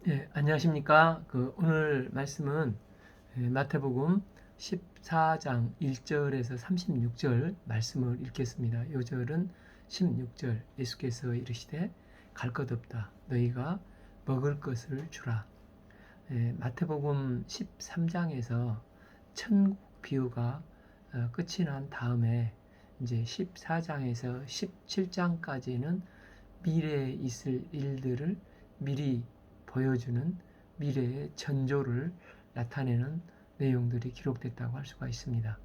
예, 안녕하십니까. 오늘 말씀은 마태복음 14장 1절에서 36절 말씀을 읽겠습니다. 요절은 16절 예수께서 이르시되 갈 것 없다. 너희가 먹을 것을 주라. 마태복음 13장에서 천국 비유가 끝이 난 다음에 이제 14장에서 17장까지는 미래에 있을 일들을 미리 보여주는 미래의 전조를 나타내는 내용들이 기록됐다고 할 수가 있습니다.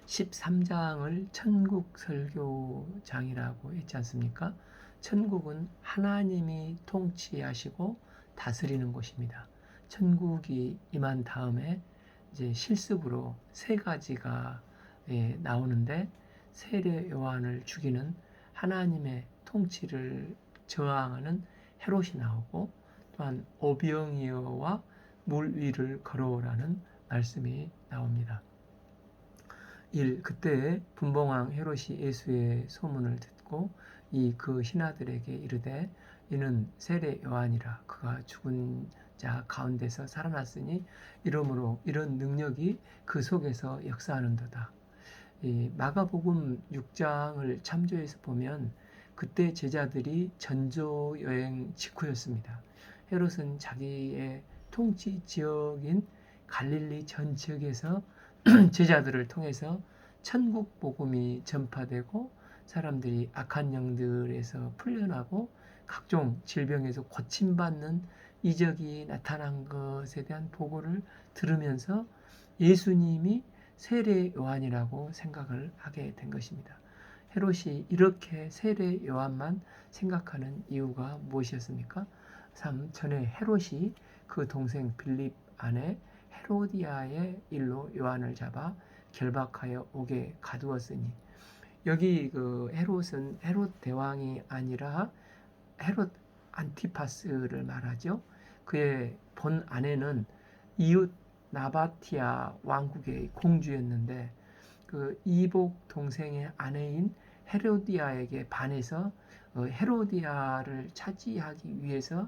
13장을 천국 설교장이라고 했지 않습니까? 천국은 하나님이 통치하시고 다스리는 곳입니다. 천국이 임한 다음에 이제 실습으로 세 가지가 나오는데 세례 요한을 죽이는 하나님의 통치를 저항하는 헤롯이 나오고 또한 오병이어와 물 위를 걸어오라는 말씀이 나옵니다. 그때 분봉왕 헤롯이 예수의 소문을 듣고 그 신하들에게 이르되 이는 세례 요한이라 그가 죽은 자 가운데서 살아났으니 이러므로 이런 능력이 그 속에서 역사하는도다. 이 마가복음 6장을 참조해서 보면 그때 제자들이 전조 여행 직후였습니다. 헤롯은 자기의 통치 지역인 갈릴리 전 지역에서 제자들을 통해서 천국 복음이 전파되고 사람들이 악한 영들에서 풀려나고 각종 질병에서 고침받는 이적이 나타난 것에 대한 보고를 들으면서 예수님이 세례 요한이라고 생각을 하게 된 것입니다. 헤롯이 이렇게 세례 요한만 생각하는 이유가 무엇이었습니까? 전에 헤롯이 그 동생 빌립 아내 헤로디아의 일로 요한을 잡아 결박하여 옥에 가두었으니, 여기 헤롯은 헤롯 대왕이 아니라 헤롯 안티파스를 말하죠. 그의 본 아내는 이웃 나바티아 왕국의 공주였는데 그 이복 동생의 아내인 헤로디아에게 반해서 헤로디아를 차지하기 위해서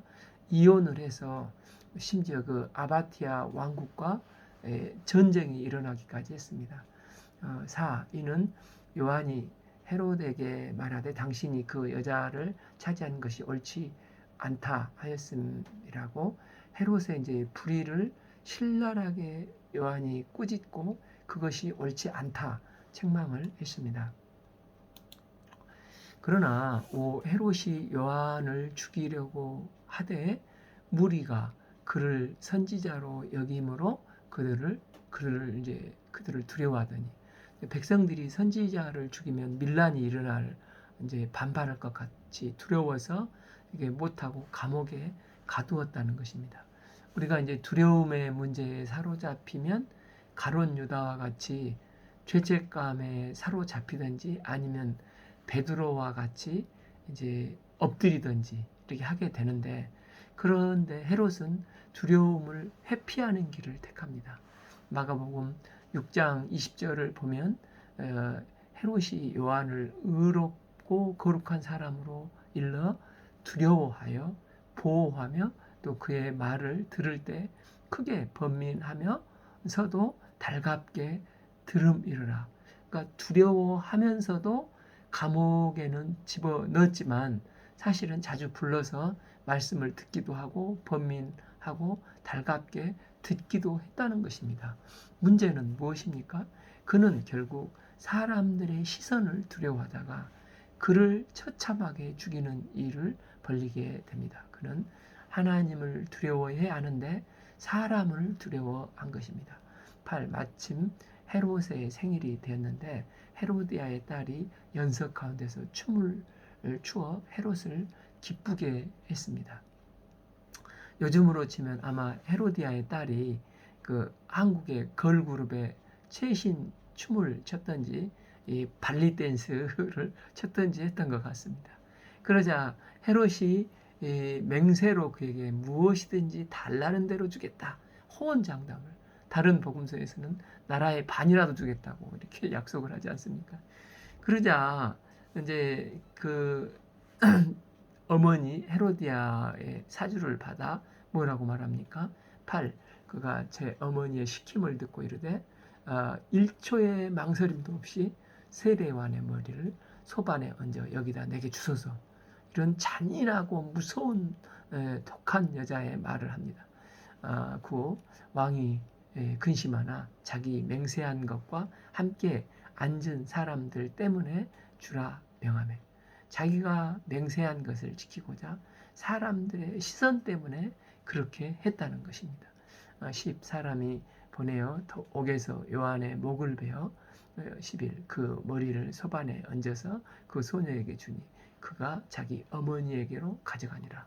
이혼을 해서 심지어 그 아바티아 왕국과 전쟁이 일어나기까지 했습니다. 이는 요한이 헤롯에게 말하되 당신이 그 여자를 차지한 것이 옳지 않다 하였음이라고 헤롯의 이제 불의를 신랄하게 요한이 꾸짖고 그것이 옳지 않다 책망을 했습니다. 그러나 헤롯이 요한을 죽이려고 하되 무리가 그를 선지자로 여김으로 그들을 두려워하더니, 백성들이 선지자를 죽이면 밀란이 일어날 이제 반발할 것 같이 두려워서 이게 못하고 감옥에 가두었다는 것입니다. 우리가 이제 두려움의 문제에 사로잡히면 가룟 유다와 같이 죄책감에 사로잡히든지 아니면 베드로와 같이 이제 엎드리든지 이렇게 하게 되는데, 그런데 헤롯은 두려움을 회피하는 길을 택합니다. 마가복음 6장 20절을 보면 헤롯이 요한을 의롭고 거룩한 사람으로 일러 두려워하여 보호하며 또 그의 말을 들을 때 크게 번민하면서도 달갑게 들음이르라. 그러니까 두려워하면서도 감옥에는 집어넣었지만 사실은 자주 불러서 말씀을 듣기도 하고 번민하고 달갑게 듣기도 했다는 것입니다. 문제는 무엇입니까? 그는 결국 사람들의 시선을 두려워하다가 그를 처참하게 죽이는 일을 벌이게 됩니다. 그는 하나님을 두려워해야 하는데 사람을 두려워한 것입니다. 마침 헤롯의 생일이 되었는데 헤로디아의 딸이 연석 가운데서 춤을 추어 헤롯을 기쁘게 했습니다. 요즘으로 치면 아마 헤로디아의 딸이 그 한국의 걸그룹의 최신 춤을 췄던지 이 발리 댄스를 췄던지 했던 것 같습니다. 그러자 헤롯이 맹세로 그에게 무엇이든지 달라는 대로 주겠다, 호언장담을, 다른 복음서에서는 나라의 반이라도 주겠다고 이렇게 약속을 하지 않습니까? 그러자 이제 어머니 헤로디아의 사주를 받아 뭐라고 말합니까? 8. 그가 제 어머니의 시킴을 듣고 이르되 1초의 망설임도 없이 세례요한의 머리를 소반에 얹어 여기다 내게 주소서. 이런 잔인하고 무서운 독한 여자의 말을 합니다. 9. 왕이 근심하나 자기 맹세한 것과 함께 앉은 사람들 때문에 주라 명하매. 자기가 맹세한 것을 지키고자 사람들의 시선 때문에 그렇게 했다는 것입니다. 10. 사람이 보내어 옥에서 요한의 목을 베어 11. 그 머리를 소반에 얹어서 그 소녀에게 주니 그가 자기 어머니에게로 가져가니라.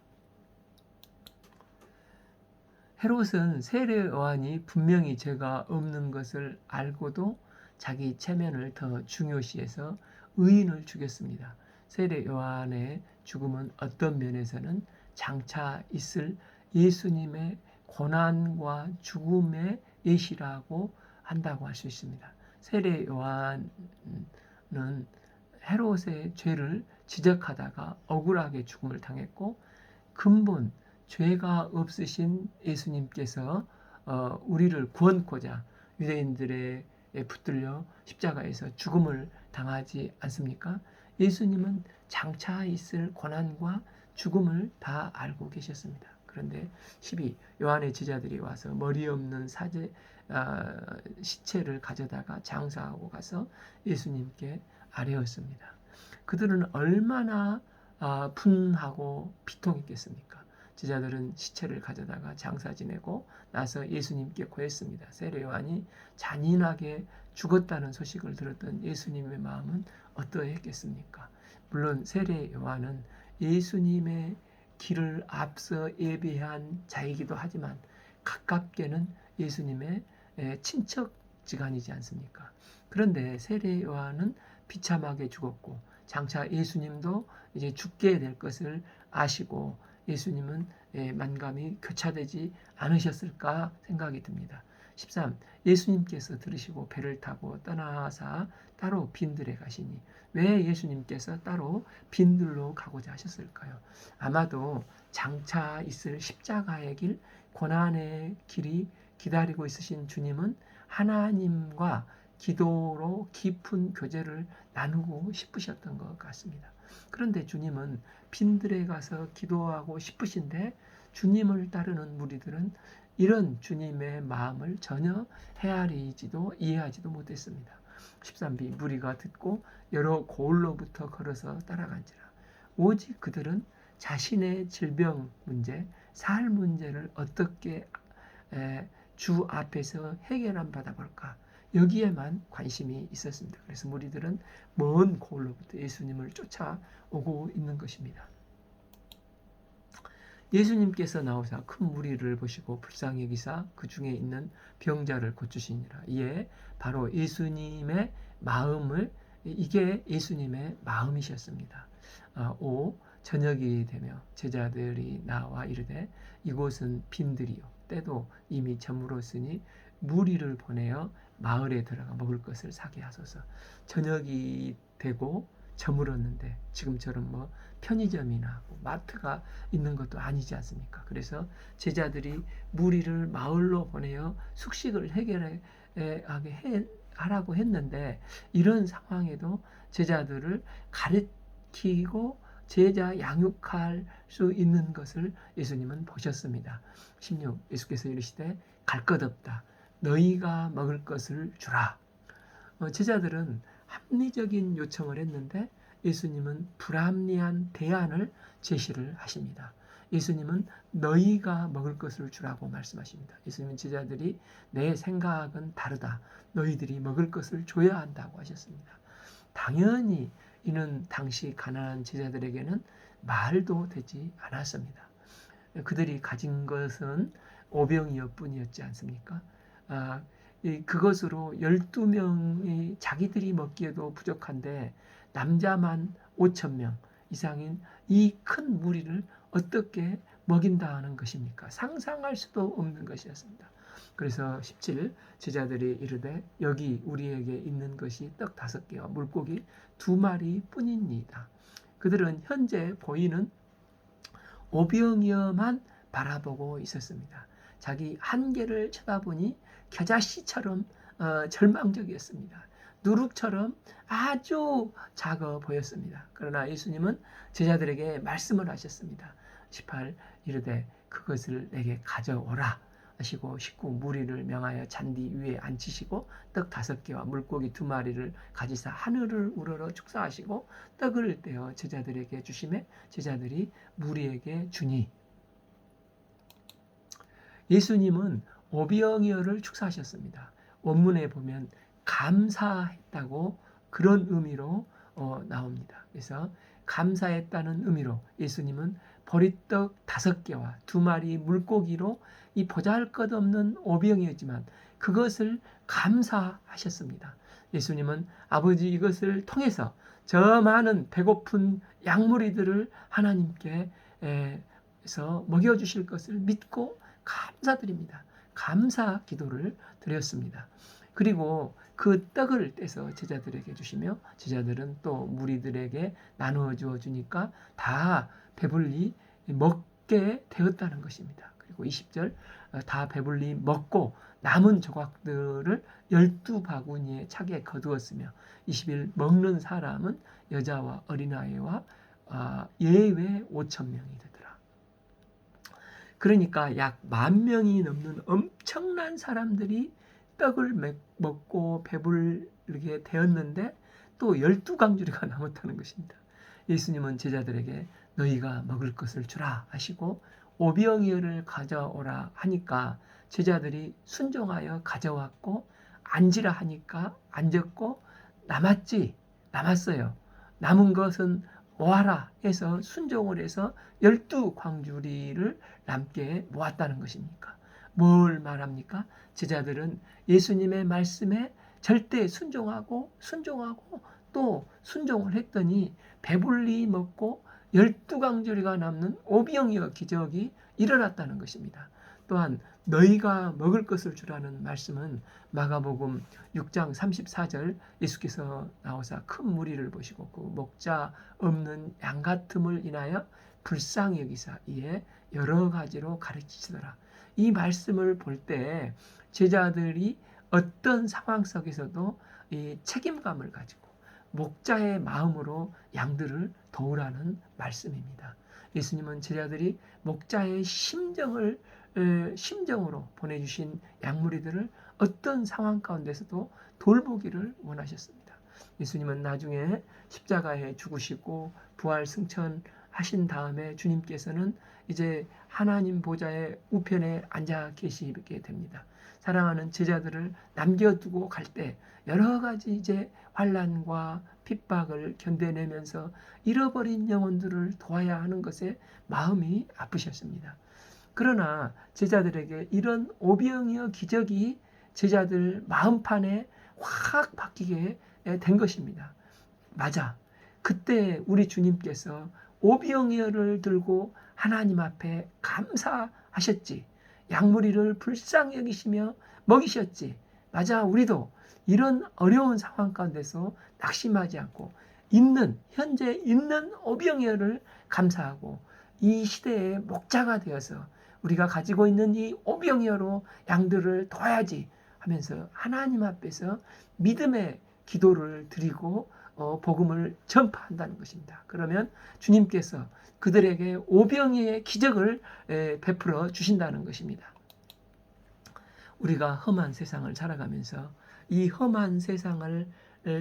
헤롯은 세례 요한이 분명히 죄가 없는 것을 알고도 자기 체면을 더 중요시해서 의인을 죽였습니다. 세례 요한의 죽음은 어떤 면에서는 장차 있을 예수님의 고난과 죽음의 예시라고 한다고 할 수 있습니다. 세례 요한은 헤롯의 죄를 지적하다가 억울하게 죽음을 당했고 근본 죄가 없으신 예수님께서 우리를 구원코자 유대인들의 붙들려 십자가에서 죽음을 당하지 않습니까? 예수님은 장차 있을 고난과 죽음을 다 알고 계셨습니다. 그런데 12. 요한의 제자들이 와서 머리 없는 시체를 가져다가 장사하고 가서 예수님께 아뢰었습니다. 그들은 얼마나 분하고 비통했겠습니까? 제자들은 시체를 가져다가 장사 지내고 나서 예수님께 고했습니다. 세례 요한이 잔인하게 죽었다는 소식을 들었던 예수님의 마음은 어떠했겠습니까? 물론 세례 요한은 예수님의 길을 앞서 예배한 자이기도 하지만 가깝게는 예수님의 친척지간이지 않습니까? 그런데 세례 요한은 비참하게 죽었고 장차 예수님도 이제 죽게 될 것을 아시고 예수님은 만감이 교차되지 않으셨을까 생각이 듭니다. 13. 예수님께서 들으시고 배를 타고 떠나사 따로 빈들에 가시니 왜 예수님께서 따로 빈들로 가고자 하셨을까요? 아마도 장차 있을 십자가의 길, 고난의 길이 기다리고 있으신 주님은 하나님과 기도로 깊은 교제를 나누고 싶으셨던 것 같습니다. 그런데 주님은 빈들에 가서 기도하고 싶으신데 주님을 따르는 무리들은 이런 주님의 마음을 전혀 헤아리지도 이해하지도 못했습니다. 13b 무리가 듣고 여러 고을로부터 걸어서 따라간지라. 오직 그들은 자신의 질병 문제, 살 문제를 어떻게 주 앞에서 해결한 받아볼까 여기에만 관심이 있었습니다. 그래서 무리들은 먼 고을로부터 예수님을 쫓아오고 있는 것입니다. 예수님께서 나오사 큰 무리를 보시고 불쌍히 여기사 그 중에 있는 병자를 고치시니라. 이에 바로 예수님의 마음을 이게 예수님의 마음이셨습니다. 5. 저녁이 되며 제자들이 나와 이르되 이곳은 빈들이요 때도 이미 저물었으니 무리를 보내어 마을에 들어가 먹을 것을 사게 하소서. 저녁이 되고 저물었는데 지금처럼 뭐 편의점이나 마트가 있는 것도 아니지 않습니까? 그래서 제자들이 무리를 마을로 보내어 숙식을 하라고 했는데 이런 상황에도 제자들을 가르치고 제자 양육할 수 있는 것을 예수님은 보셨습니다. 16. 예수께서 이르시되 갈 것 없다. 너희가 먹을 것을 주라. 제자들은 합리적인 요청을 했는데 예수님은 불합리한 대안을 제시를 하십니다. 예수님은 너희가 먹을 것을 주라고 말씀하십니다. 예수님은 제자들이 내 생각은 다르다. 너희들이 먹을 것을 줘야 한다고 하셨습니다. 당연히 이는 당시 가난한 제자들에게는 말도 되지 않았습니다. 그들이 가진 것은 오병이어 뿐이었지 않습니까? 그것으로 12명이 자기들이 먹기에도 부족한데 남자만 5,000명 이상인 이 큰 무리를 어떻게 먹인다 하는 것입니까? 상상할 수도 없는 것이었습니다. 그래서 17 제자들이 이르되 여기 우리에게 있는 것이 떡 5개와 물고기 2마리 뿐입니다. 그들은 현재 보이는 오병이어만 바라보고 있었습니다. 자기 한계를 쳐다보니 겨자씨처럼 절망적이었습니다. 누룩처럼 아주 작아 보였습니다. 그러나 예수님은 제자들에게 말씀을 하셨습니다. 18 이르되 그것을 내게 가져오라 하시고 19 무리를 명하여 잔디 위에 앉히시고 떡 5개와 물고기 2마리를 가지사 하늘을 우러러 축사하시고 떡을 떼어 제자들에게 주시매 제자들이 무리에게 주니. 예수님은 오병이어를 축사하셨습니다. 원문에 보면 감사했다고 그런 의미로 나옵니다. 그래서 감사했다는 의미로 예수님은 보리떡 5개와 2마리 물고기로 이 보잘것없는 오병이었지만 그것을 감사하셨습니다. 예수님은 아버지 이것을 통해서 저 많은 배고픈 양무리들을 하나님께서 먹여주실 것을 믿고 감사드립니다. 감사 기도를 드렸습니다. 그리고 그 떡을 떼서 제자들에게 주시며 제자들은 또 무리들에게 나누어 주어 주니까 다 배불리 먹게 되었다는 것입니다. 그리고 20절 다 배불리 먹고 남은 조각들을 12바구니에 차게 거두었으며 21 먹는 사람은 여자와 어린아이와 예외 5,000명이 되더라. 그러니까 약 10,000명이 넘는 엄청난 사람들이 떡을 먹고 배부르게 되었는데 또 12강주리가 남았다는 것입니다. 예수님은 제자들에게 너희가 먹을 것을 주라 하시고 오병이어를 가져오라 하니까 제자들이 순종하여 가져왔고 앉으라 하니까 앉았고 남았어요. 남은 것은 모아라 해서 순종을 해서 12광주리를 남게 모았다는 것입니까? 뭘 말합니까? 제자들은 예수님의 말씀에 절대 순종하고 또 순종을 했더니 배불리 먹고 12강주리가 남는 오병이어 기적이 일어났다는 것입니다. 또한 너희가 먹을 것을 주라는 말씀은 마가복음 6장 34절 예수께서 나오사 큰 무리를 보시고 그 목자 없는 양 같음을 인하여 불쌍히 여기사 이에 여러 가지로 가르치시더라. 이 말씀을 볼 때 제자들이 어떤 상황 속에서도 이 책임감을 가지고 목자의 마음으로 양들을 도우라는 말씀입니다. 예수님은 제자들이 목자의 심정으로 보내주신 양무리들을 어떤 상황 가운데서도 돌보기를 원하셨습니다. 예수님은 나중에 십자가에 죽으시고 부활 승천하신 다음에 주님께서는 이제 하나님 보좌의 우편에 앉아 계시게 됩니다. 사랑하는 제자들을 남겨두고 갈 때 여러 가지 이제 환난과 핍박을 견뎌내면서 잃어버린 영혼들을 도와야 하는 것에 마음이 아프셨습니다. 그러나 제자들에게 이런 오병이어 기적이 제자들 마음판에 확 바뀌게 된 것입니다. 맞아. 그때 우리 주님께서 오병이어를 들고 하나님 앞에 감사하셨지. 양무리를 불쌍히 여기시며 먹이셨지. 맞아. 우리도 이런 어려운 상황 가운데서 낙심하지 않고 현재 있는 오병이어를 감사하고 이 시대의 목자가 되어서 우리가 가지고 있는 이 오병이어로 양들을 도와야지 하면서 하나님 앞에서 믿음의 기도를 드리고 복음을 전파한다는 것입니다. 그러면 주님께서 그들에게 오병이어의 기적을 베풀어 주신다는 것입니다. 우리가 험한 세상을 살아가면서 이 험한 세상을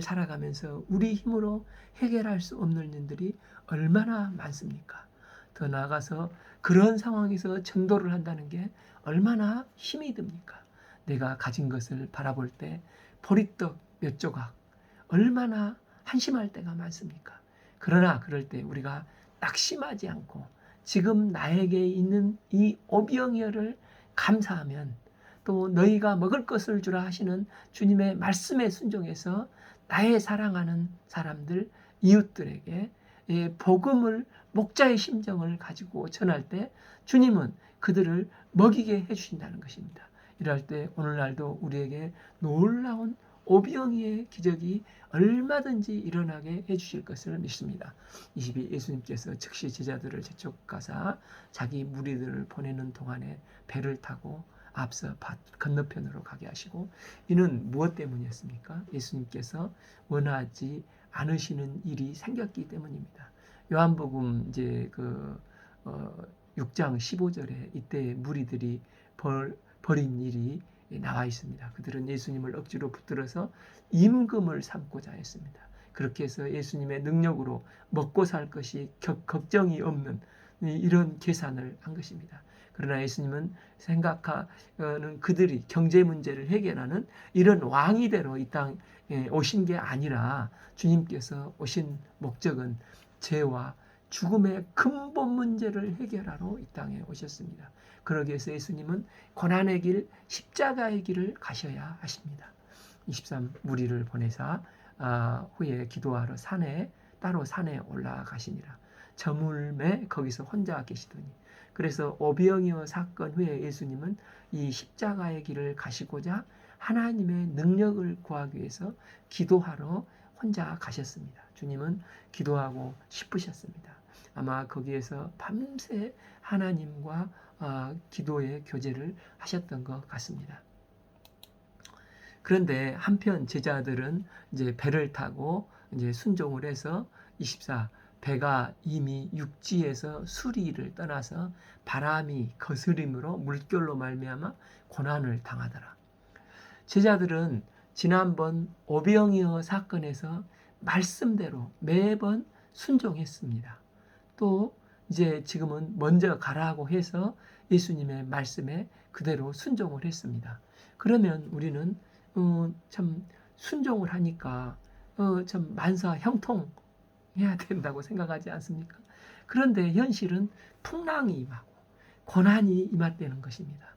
살아가면서 우리 힘으로 해결할 수 없는 일들이 얼마나 많습니까? 더 나아가서 그런 상황에서 전도를 한다는 게 얼마나 힘이 듭니까? 내가 가진 것을 바라볼 때 보리떡 몇 조각 얼마나 한심할 때가 많습니까? 그러나 그럴 때 우리가 낙심하지 않고 지금 나에게 있는 이 오병이어를 감사하면 또 너희가 먹을 것을 주라 하시는 주님의 말씀에 순종해서 나의 사랑하는 사람들 이웃들에게 복음을 목자의 심정을 가지고 전할 때 주님은 그들을 먹이게 해주신다는 것입니다. 이럴 때 오늘날도 우리에게 놀라운 오병이의 기적이 얼마든지 일어나게 해주실 것을 믿습니다. 22 예수님께서 즉시 제자들을 재촉 가사 자기 무리들을 보내는 동안에 배를 타고 앞서 건너편으로 가게 하시고, 이는 무엇 때문이었습니까? 예수님께서 원하지 않으시는 일이 생겼기 때문입니다. 요한복음 이제 6장 15절에 이때 무리들이 벌인 일이 나와 있습니다. 그들은 예수님을 억지로 붙들어서 임금을 삼고자 했습니다. 그렇게 해서 예수님의 능력으로 먹고 살 것이 걱정이 없는 이런 계산을 한 것입니다. 그러나 예수님은 생각하는 그들이 경제 문제를 해결하는 이런 왕이대로 이 땅에 오신 게 아니라, 주님께서 오신 목적은 죄와 죽음의 근본 문제를 해결하러 이 땅에 오셨습니다. 그러기 위해서 예수님은 고난의 길, 십자가의 길을 가셔야 하십니다. 23 무리를 보내사 후에 기도하러 따로 산에 올라가시니라. 저물매 거기서 혼자 계시더니, 그래서 오병이어 사건 후에 예수님은 이 십자가의 길을 가시고자 하나님의 능력을 구하기 위해서 기도하러 혼자 가셨습니다. 주님은 기도하고 싶으셨습니다. 아마 거기에서 밤새 하나님과 기도의 교제를 하셨던 것 같습니다. 그런데 한편 제자들은 이제 배를 타고 이제 순종을 해서 24 배가 이미 육지에서 수리를 떠나서 바람이 거스림으로 물결로 말미암아 고난을 당하더라. 제자들은 지난번 오병이어 사건에서 말씀대로 매번 순종했습니다. 또 이제 지금은 먼저 가라고 해서 예수님의 말씀에 그대로 순종을 했습니다. 그러면 우리는 참 순종을 하니까 참 만사 형통해야 된다고 생각하지 않습니까? 그런데 현실은 풍랑이 임하고 고난이 임했다는 것입니다.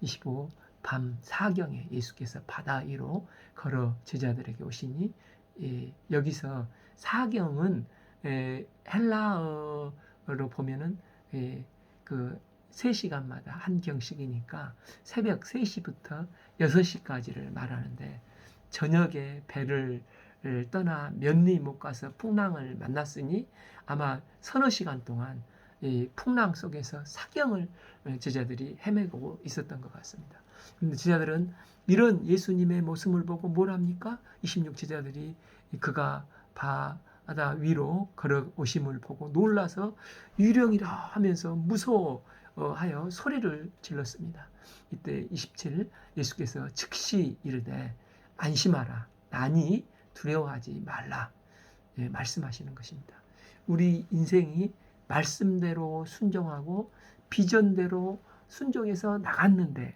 25 밤 사경에 예수께서 바다 위로 걸어 제자들에게 오시니, 여기서 사경은 헬라어로 보면은 그 3시간마다 한 경씩이니까 새벽 3시부터 6시까지를 말하는데, 저녁에 배를 떠나 면리 못 가서 풍랑을 만났으니 아마 서너 시간 동안 이 풍랑 속에서 사경을 제자들이 헤매고 있었던 것 같습니다. 그런데 제자들은 이런 예수님의 모습을 보고 뭘 합니까? 26 제자들이 그가 바다 위로 걸어오심을 보고 놀라서 유령이라 하면서 무서워하여 소리를 질렀습니다. 이때 27 예수께서 즉시 이르되 안심하라, 나니 두려워하지 말라, 말씀하시는 것입니다. 우리 인생이 말씀대로 순종하고 비전대로 순종해서 나갔는데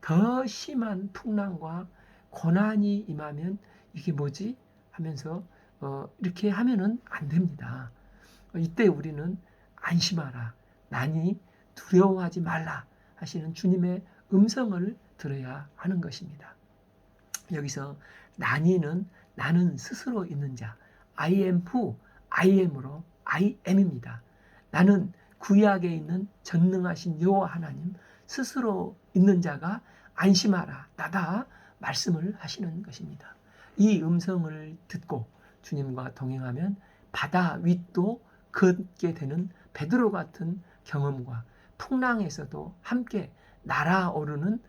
더 심한 풍랑과 고난이 임하면 이게 뭐지? 하면서 이렇게 하면은 안 됩니다. 이때 우리는 안심하라, 나니 두려워하지 말라 하시는 주님의 음성을 들어야 하는 것입니다. 여기서 나니는 나는 스스로 있는 자, I am who I am으로 I am입니다. 나는 구약에 있는 전능하신 여호와 하나님 스스로 있는 자가 안심하라, 나다 말씀을 하시는 것입니다. 이 음성을 듣고 주님과 동행하면 바다 윗도 걷게 되는 베드로 같은 경험과 풍랑에서도 함께 날아오르는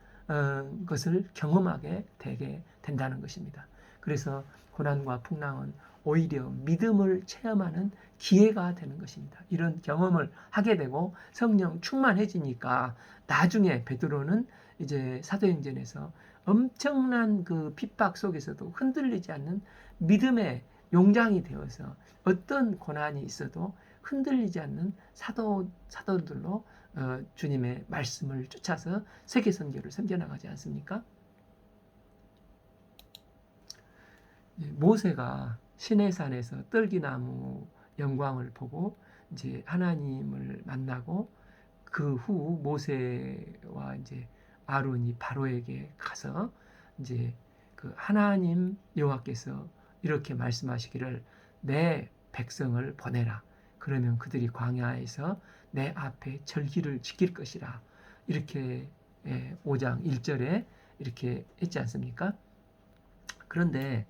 것을 경험하게 되게 된다는 것입니다. 그래서 고난과 풍랑은 오히려 믿음을 체험하는 기회가 되는 것입니다. 이런 경험을 하게 되고 성령 충만해지니까 나중에 베드로는 이제 사도행전에서 엄청난 그 핍박 속에서도 흔들리지 않는 믿음의 용장이 되어서 어떤 고난이 있어도 흔들리지 않는 사도들로 주님의 말씀을 쫓아서 세계 선교를 섬겨나가지 않습니까? 모세가 시내산에서 떨기나무 영광을 보고 이제 하나님을 만나고, 그 후 모세와 이제 아론이 바로에게 가서 이제 그 하나님 여호와께서 이렇게 말씀하시기를 내 백성을 보내라. 그러면 그들이 광야에서 내 앞에 절기를 지킬 것이라. 이렇게 5장 1절에 이렇게 했지 않습니까? 그런데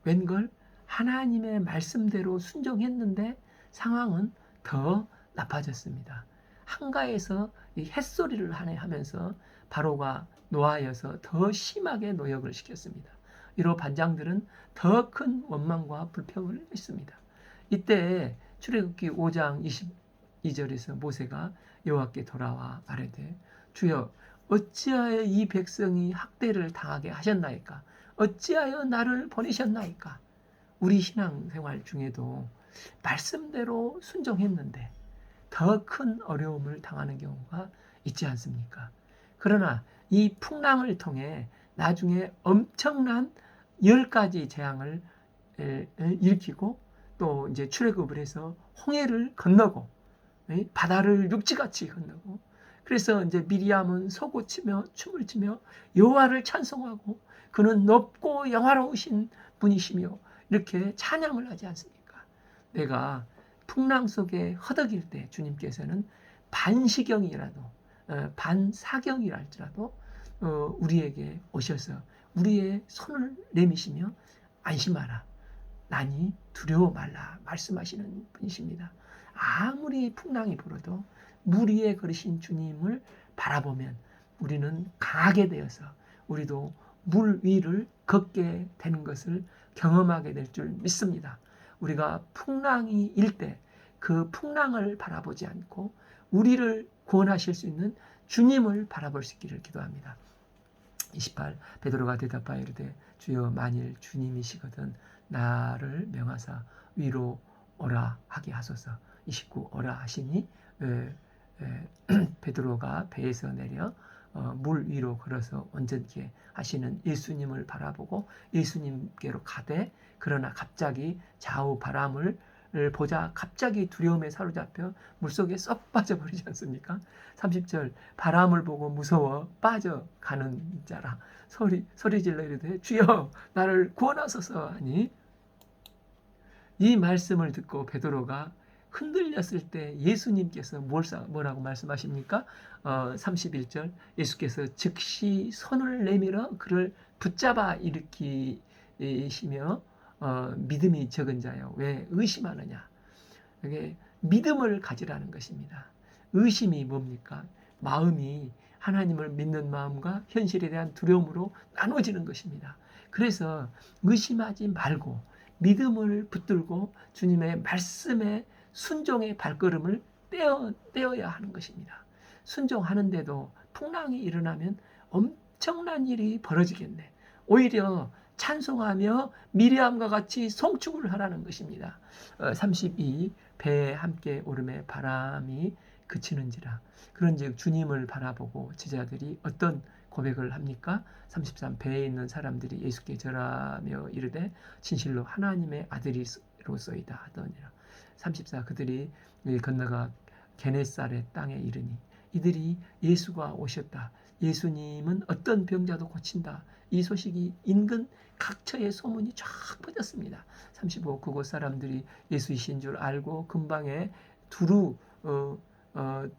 웬걸 하나님의 말씀대로 순종했는데 상황은 더 나빠졌습니다. 한가에서 이 햇소리를 하면서 바로가 노하여서 더 심하게 노역을 시켰습니다. 이로 반장들은 더 큰 원망과 불평을 했습니다. 이때 출애굽기 5장 22절에서 모세가 여호와께 돌아와 말하되 주여 어찌하여 이 백성이 학대를 당하게 하셨나이까? 어찌하여 나를 보내셨나이까? 우리 신앙생활 중에도 말씀대로 순종했는데 더 큰 어려움을 당하는 경우가 있지 않습니까? 그러나 이 풍랑을 통해 나중에 엄청난 10가지 재앙을 일으키고 또 이제 출애굽을 해서 홍해를 건너고 바다를 육지같이 건너고 그래서 이제 미리암은 소고치며 춤을 추며 여호와를 찬송하고 그는 높고 영화로우신 분이시며 이렇게 찬양을 하지 않습니까? 내가 풍랑 속에 허덕일 때 주님께서는 반시경이라도 반사경이랄지라도 우리에게 오셔서 우리의 손을 내미시며 안심하라. 나니 두려워 말라 말씀하시는 분이십니다. 아무리 풍랑이 불어도 물 위에 걸으신 주님을 바라보면 우리는 강하게 되어서 우리도 물 위를 걷게 되는 것을 경험하게 될 줄 믿습니다. 우리가 풍랑이 일 때 그 풍랑을 바라보지 않고 우리를 구원하실 수 있는 주님을 바라볼 수 있기를 기도합니다. 28 베드로가 대답하여 이르되 주여 만일 주님이시거든 나를 명하사 위로 오라 하게 하소서. 29 오라 하시니 베드로가 배에서 내려 물 위로 걸어서 온전케 하시는 예수님을 바라보고 예수님께로 가되 그러나 갑자기 좌우 바람을 보자 갑자기 두려움에 사로잡혀 물속에 쏙 빠져버리지 않습니까? 30절 바람을 보고 무서워 빠져가는 자라 소리 질러 이르되 주여 나를 구원하소서 하니 이 말씀을 듣고 베드로가 흔들렸을 때 예수님께서 뭐라고 말씀하십니까? 31절 예수께서 즉시 손을 내밀어 그를 붙잡아 일으키시며 믿음이 적은 자여 왜 의심하느냐? 이게 믿음을 가지라는 것입니다. 의심이 뭡니까? 마음이 하나님을 믿는 마음과 현실에 대한 두려움으로 나눠지는 것입니다. 그래서 의심하지 말고 믿음을 붙들고 주님의 말씀에 순종의 발걸음을 떼어야 하는 것입니다. 순종하는데도 풍랑이 일어나면 엄청난 일이 벌어지겠네. 오히려 찬송하며 미리암과 같이 송축을 하라는 것입니다. 32 배에 함께 오름에 바람이 그치는지라. 그런즉 주님을 바라보고 제자들이 어떤 고백을 합니까? 33 배에 있는 사람들이 예수께 절하며 이르되 진실로 하나님의 아들이로소이다 하더니라. 34 그들이 건너가 게네사렛 땅에 이르니 이들이 예수가 오셨다. 예수님은 어떤 병자도 고친다. 이 소식이 인근 각처에 소문이 쫙 퍼졌습니다. 35 그곳 사람들이 예수이신 줄 알고 근방에 두루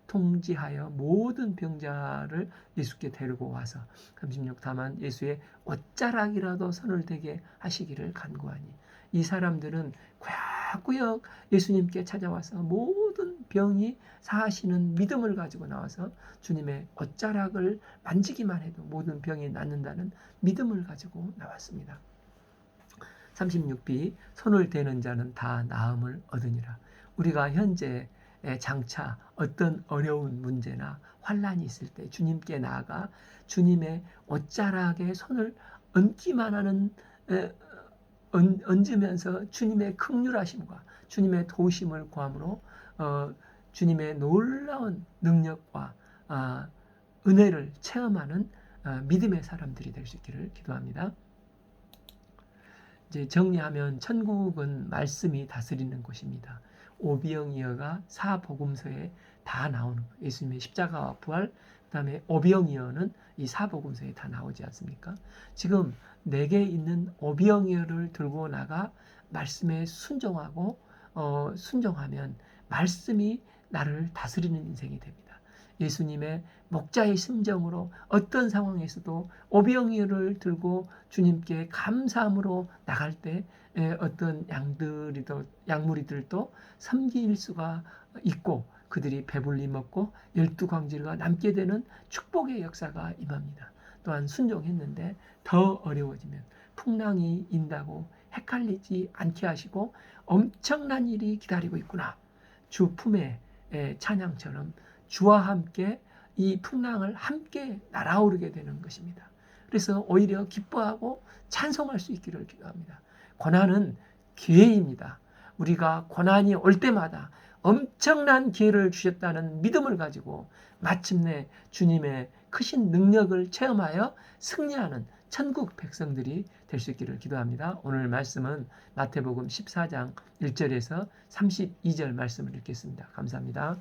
통지하여 모든 병자를 예수께 데리고 와서 36 다만 예수의 옷자락이라도 손을 대게 하시기를 간구하니 이 사람들은 꾸역꾸역 예수님께 찾아와서 모든 병이 사하시는 믿음을 가지고 나와서 주님의 옷자락을 만지기만 해도 모든 병이 낫는다는 믿음을 가지고 나왔습니다. 36b 손을 대는 자는 다 나음을 얻으니라. 우리가 현재 장차 어떤 어려운 문제나 환란이 있을 때 주님께 나아가 주님의 옷자락에 손을 얹기만 하는 얹으면서 주님의 긍휼하심과 주님의 도우심을 구함으로 주님의 놀라운 능력과 은혜를 체험하는 믿음의 사람들이 될 수 있기를 기도합니다. 이제 정리하면 천국은 말씀이 다스리는 곳입니다. 오병이어가 사복음서에 다 나오는 거예요. 예수님의 십자가와 부활, 그 다음에 오병이어는 이 사복음서에 다 나오지 않습니까? 지금 내게 있는 오병이어를 들고 나가 말씀에 순종하고 순종하면 말씀이 나를 다스리는 인생이 됩니다. 예수님의 목자의 심정으로 어떤 상황에서도 오병이어를 들고 주님께 감사함으로 나갈 때 어떤 양무리들도 섬길 수가 있고 그들이 배불리 먹고 12광지가 남게 되는 축복의 역사가 임합니다. 또한 순종했는데 더 어려워지면 풍랑이 인다고 헷갈리지 않게 하시고 엄청난 일이 기다리고 있구나. 주 품의 찬양처럼 주와 함께 이 풍랑을 함께 날아오르게 되는 것입니다. 그래서 오히려 기뻐하고 찬송할 수 있기를 기도합니다. 고난은 기회입니다. 우리가 고난이 올 때마다 엄청난 기회를 주셨다는 믿음을 가지고 마침내 주님의 크신 능력을 체험하여 승리하는 천국 백성들이 될 수 있기를 기도합니다. 오늘 말씀은 마태복음 14장 1절에서 32절 말씀을 읽겠습니다. 감사합니다.